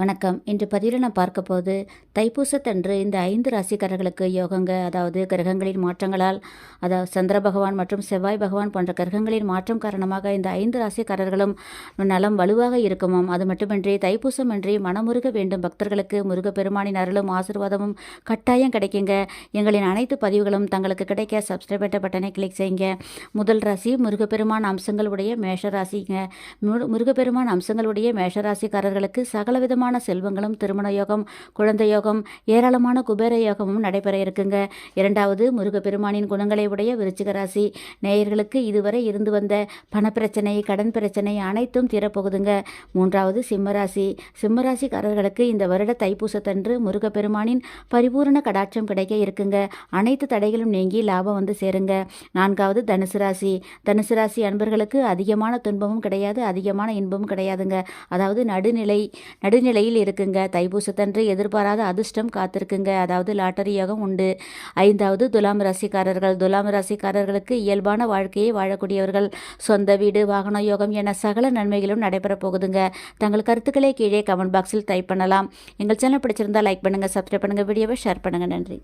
வணக்கம். இன்று பதிவில் நான் பார்க்க போது தைப்பூசத்தன்று இந்த 5 ராசிக்காரர்களுக்கு யோகங்க. அதாவது கிரகங்களின் மாற்றங்களால், அதாவது சந்திர பகவான் மற்றும் செவ்வாய் பகவான் போன்ற கிரகங்களின் மாற்றம் காரணமாக இந்த 5 ராசிக்காரர்களும் நலம் வலுவாக இருக்குமாம். அது மட்டுமின்றி தைப்பூசம் அன்றி மனமுருக வேண்டும் பக்தர்களுக்கு முருகப்பெருமானின் அருளும் ஆசீர்வாதமும் கட்டாயம் கிடைக்குங்க. எங்களின் அனைத்து பதிவுகளும் தங்களுக்கு கிடைக்க சப்ஸ்கிரைப் பட்டனை கிளிக் செய்யுங்க. முதல் ராசி முருகப்பெருமான் அம்சங்களுடைய மேஷராசிங்க. முருகப்பெருமான் அம்சங்களுடைய மேஷராசிக்காரர்களுக்கு சகலவிதமான செல்வங்களும், திருமண யோகம், குழந்தை யோகம், ஏராளமான குபேர யோகமும் நடைபெற இருக்குங்க. இரண்டாவது முருகப்பெருமானின் குணங்களை உடைய விருச்சிக ராசி நேயர்களுக்கு இதுவரை இருந்து வந்த பணப்பிரச்சனை, கடன் பிரச்சனை அனைத்தும் தீரப்போகுதுங்க. மூன்றாவது சிம்மராசி. சிம்மராசிக்காரர்களுக்கு இந்த வருட தைப்பூசத்தன்று முருகப்பெருமானின் பரிபூரண கடாட்சம் கிடைக்க இருக்குங்க. அனைத்து தடைகளும் நீங்கி லாபம் வந்து சேருங்க. நான்காவது தனுசு ராசி. தனுசு ராசி அன்பர்களுக்கு அதிகமான துன்பமும் கிடையாது, அதிகமான இன்பமும் கிடையாதுங்க. அதாவது நடுநிலையில் இருக்குங்க. தைப்பூசத்தன்று எதிர்பாராத அதிர்ஷ்டம் காத்திருக்குங்க. அதாவது லாட்டரி யோகம் உண்டு. ஐந்தாவது துலாம் ராசிக்காரர்கள். துலாம் ராசிக்காரர்களுக்கு இயல்பான வாழ்க்கையை வாழக்கூடியவர்கள். சொந்த வீடு, வாகன யோகம் என சகல நன்மைகளும் நடைபெற போகுதுங்க. தங்கள் கருத்துக்களை கீழே கமெண்ட் பாக்ஸில் டைப் பண்ணலாம். எங்கள் சேனல் பிடிச்சிருந்தா லைக் பண்ணுங்க, சப்ஸ்கிரைப் பண்ணுங்க, வீடியோவை ஷேர் பண்ணுங்க. நன்றி.